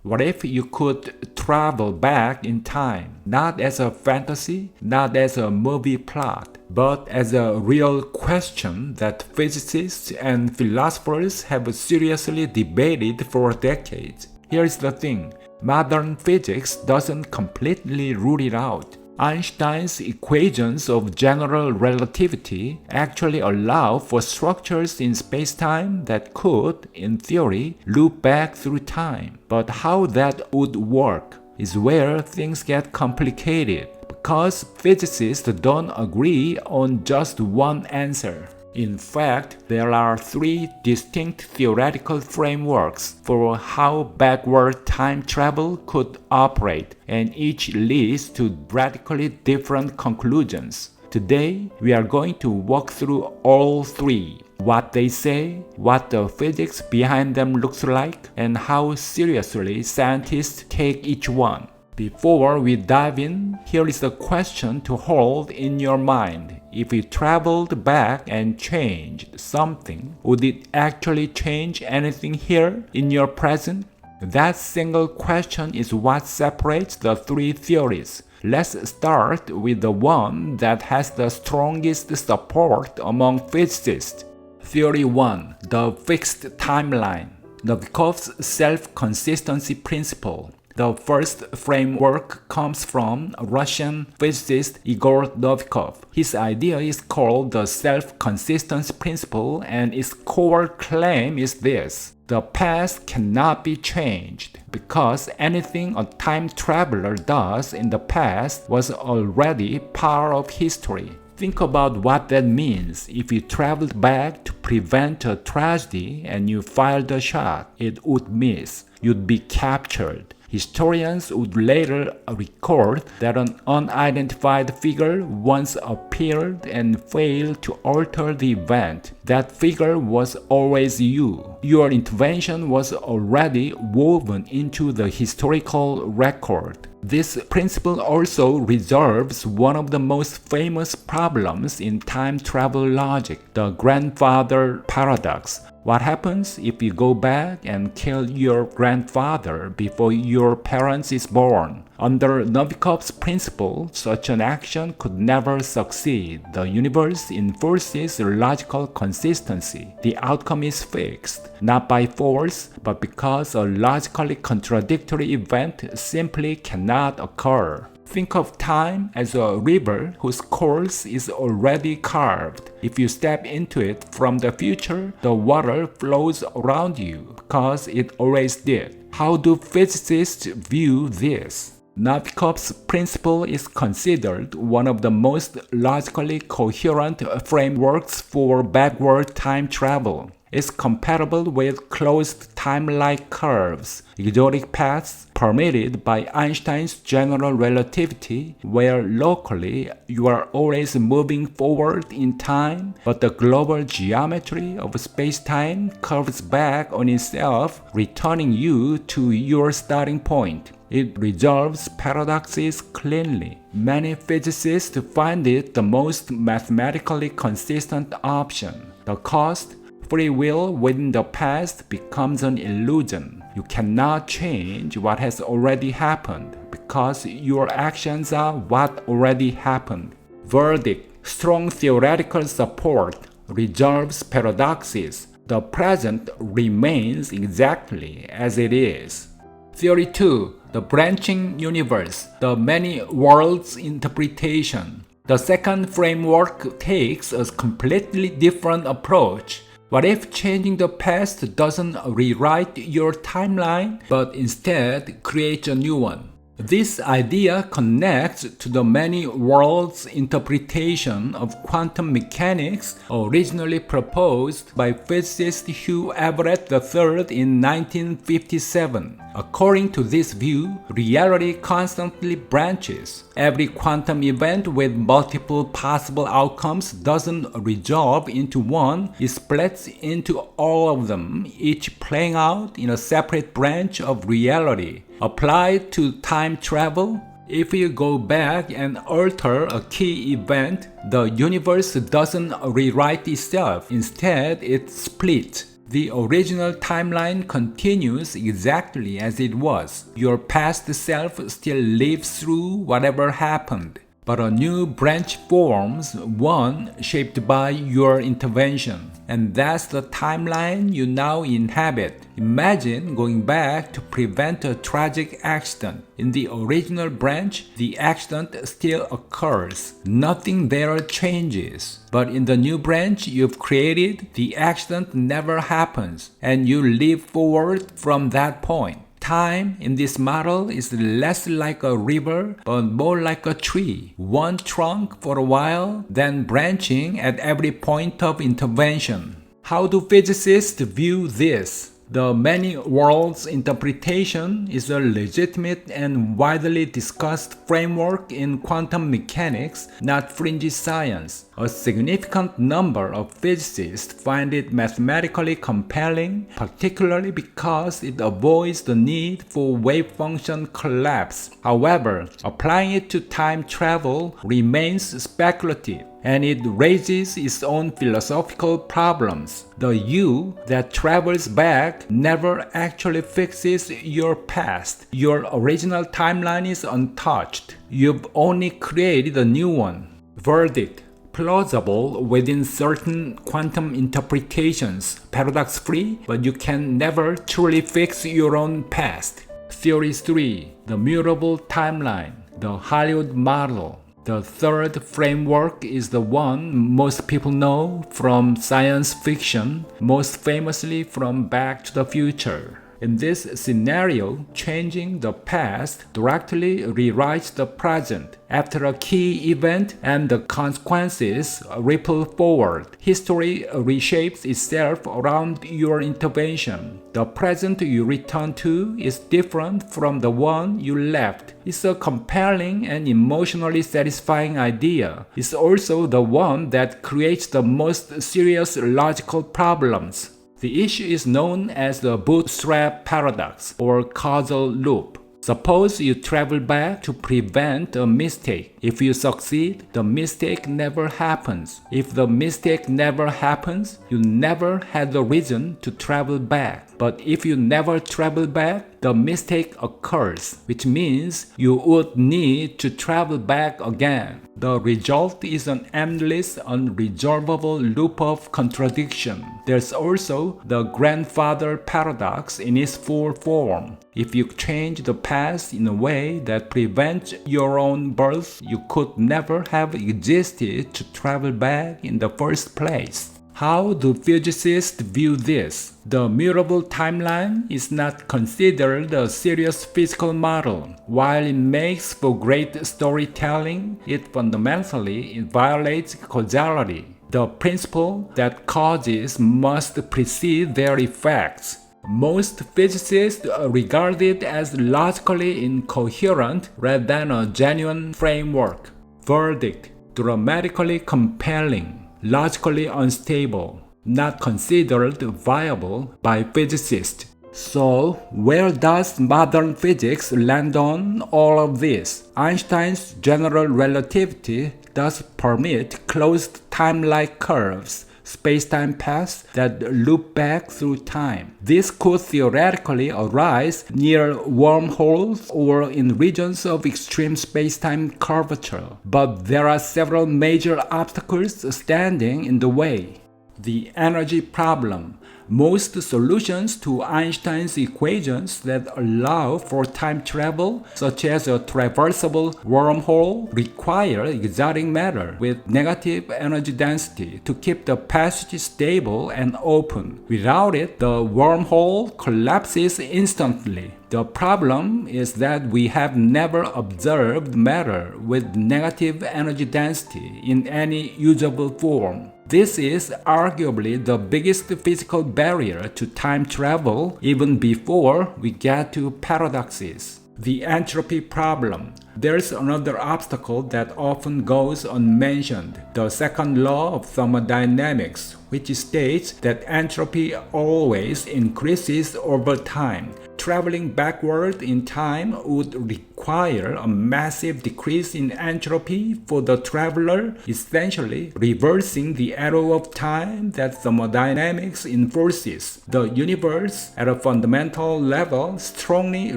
What if you could travel back in time, not as a fantasy, not as a movie plot, but as a real question that physicists and philosophers have seriously debated for decades? Here's the thing, modern physics doesn't completely rule it out. Einstein's equations of general relativity actually allow for structures in spacetime that could, in theory, loop back through time. But how that would work is where things get complicated, because physicists don't agree on just one answer. In fact, there are three distinct theoretical frameworks for how backward time travel could operate, and each leads to radically different conclusions. Today, we are going to walk through all three, what they say, what the physics behind them looks like, and how seriously scientists take each one. Before we dive in, here is a question to hold in your mind. If you traveled back and changed something, would it actually change anything here in your present? That single question is what separates the three theories. Let's start with the one that has the strongest support among physicists. Theory 1. The fixed timeline. Novikov's self-consistency principle. The first framework comes from Russian physicist Igor Novikov. His idea is called the self-consistency principle, and its core claim is this: the past cannot be changed because anything a time traveler does in the past was already part of history. Think about what that means. If you traveled back to prevent a tragedy and you fired a shot, it would miss. You'd be captured. Historians would later record that an unidentified figure once appeared and failed to alter the event. That figure was always you. Your intervention was already woven into the historical record. This principle also resolves one of the most famous problems in time travel logic, the grandfather paradox. What happens if you go back and kill your grandfather before your parent is born? Under Novikov's principle, such an action could never succeed. The universe enforces logical consistency. The outcome is fixed, not by force, but because a logically contradictory event simply cannot occur. Think of time as a river whose course is already carved. If you step into it from the future, the water flows around you because it always did. How do physicists view this? Novikov's principle is considered one of the most logically coherent frameworks for backward time travel. It's compatible with closed time-like curves, exotic paths permitted by Einstein's general relativity, where locally you are always moving forward in time, but the global geometry of space-time curves back on itself, returning you to your starting point. It resolves paradoxes cleanly. Many physicists find it the most mathematically consistent option. The cost: free will within the past becomes an illusion. You cannot change what has already happened because your actions are what already happened. Verdict: strong theoretical support resolves paradoxes. The present remains exactly as it is. Theory 2. The branching universe, the many worlds interpretation. The second framework takes a completely different approach. What if changing the past doesn't rewrite your timeline, but instead creates a new one? This idea connects to the many worlds interpretation of quantum mechanics originally proposed by physicist Hugh Everett III in 1957. According to this view, reality constantly branches. Every quantum event with multiple possible outcomes doesn't resolve into one, it splits into all of them, each playing out in a separate branch of reality. Applied to time travel, if you go back and alter a key event, the universe doesn't rewrite itself. Instead, it splits. The original timeline continues exactly as it was. Your past self still lives through whatever happened. But a new branch forms, one shaped by your intervention. And that's the timeline you now inhabit. Imagine going back to prevent a tragic accident. In the original branch, the accident still occurs. Nothing there changes. But in the new branch you've created, the accident never happens, and you live forward from that point. Time in this model is less like a river, but more like a tree. One trunk for a while, then branching at every point of intervention. How do physicists view this? The many worlds interpretation is a legitimate and widely discussed framework in quantum mechanics, not fringe science. A significant number of physicists find it mathematically compelling, particularly because it avoids the need for wave function collapse. However, applying it to time travel remains speculative, and it raises its own philosophical problems. The you that travels back never actually fixes your past. Your original timeline is untouched. You've only created a new one. Verdict: plausible within certain quantum interpretations, paradox-free, but you can never truly fix your own past. Theory 3. The mutable timeline, the Hollywood model. The third framework is the one most people know from science fiction, most famously from Back to the Future. In this scenario, changing the past directly rewrites the present. After a key event and the consequences ripple forward, history reshapes itself around your intervention. The present you return to is different from the one you left. It's a compelling and emotionally satisfying idea. It's also the one that creates the most serious logical problems. The issue is known as the bootstrap paradox or causal loop. Suppose you travel back to prevent a mistake. If you succeed, the mistake never happens. If the mistake never happens, you never had the reason to travel back. But if you never travel back, the mistake occurs, which means you would need to travel back again. The result is an endless, unresolvable loop of contradiction. There's also the grandfather paradox in its full form. If you change the past in a way that prevents your own birth, you could never have existed to travel back in the first place. How do physicists view this? The mutable timeline is not considered a serious physical model. While it makes for great storytelling, it fundamentally violates causality, the principle that causes must precede their effects. Most physicists regard it as logically incoherent rather than a genuine framework. Verdict: dramatically compelling, logically unstable, not considered viable by physicists. So, where does modern physics land on all of this? Einstein's general relativity does permit closed time-like curves, space-time paths that loop back through time. This could theoretically arise near wormholes or in regions of extreme space-time curvature. But there are several major obstacles standing in the way. The energy problem. Most solutions to Einstein's equations that allow for time travel, such as a traversable wormhole, require exotic matter with negative energy density to keep the passage stable and open. Without it, the wormhole collapses instantly. The problem is that we have never observed matter with negative energy density in any usable form. This is arguably the biggest physical barrier to time travel even before we get to paradoxes. The entropy problem. There's another obstacle that often goes unmentioned, the second law of thermodynamics, which states that entropy always increases over time. traveling backward in time would require a massive decrease in entropy for the traveler, essentially reversing the arrow of time that thermodynamics enforces. The universe, at a fundamental level, strongly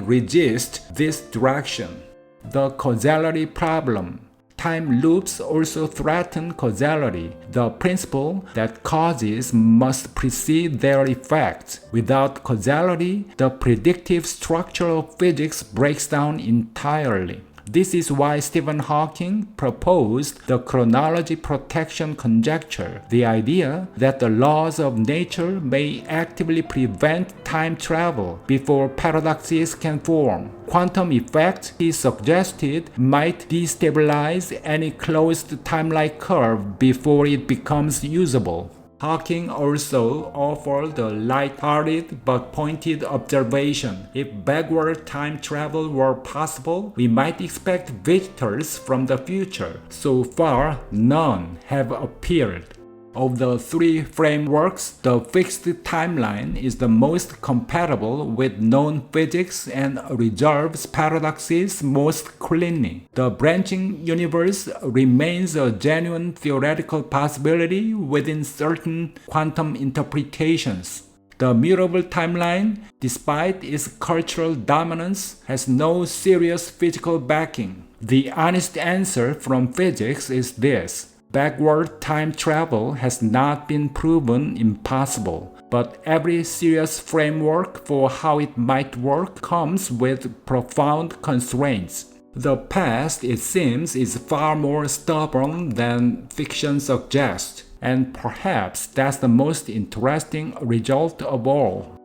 resists this direction. The causality problem. Time loops also threaten causality, the principle that causes must precede their effects. Without causality, the predictive structure of physics breaks down entirely. This is why Stephen Hawking proposed the chronology protection conjecture, the idea that the laws of nature may actively prevent time travel before paradoxes can form. Quantum effects, he suggested, might destabilize any closed time-like curve before it becomes usable. Hawking also offered a light-hearted but pointed observation. If backward time travel were possible, we might expect visitors from the future. So far, none have appeared. Of the three frameworks, the fixed timeline is the most compatible with known physics and resolves paradoxes most cleanly. The branching universe remains a genuine theoretical possibility within certain quantum interpretations. The mutable timeline, despite its cultural dominance, has no serious physical backing. The honest answer from physics is this. Backward time travel has not been proven impossible, but every serious framework for how it might work comes with profound constraints. The past, it seems, is far more stubborn than fiction suggests, and perhaps that's the most interesting result of all.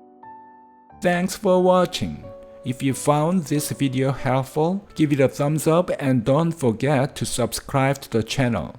Thanks for watching. If you found this video helpful, give it a thumbs up and don't forget to subscribe to the channel.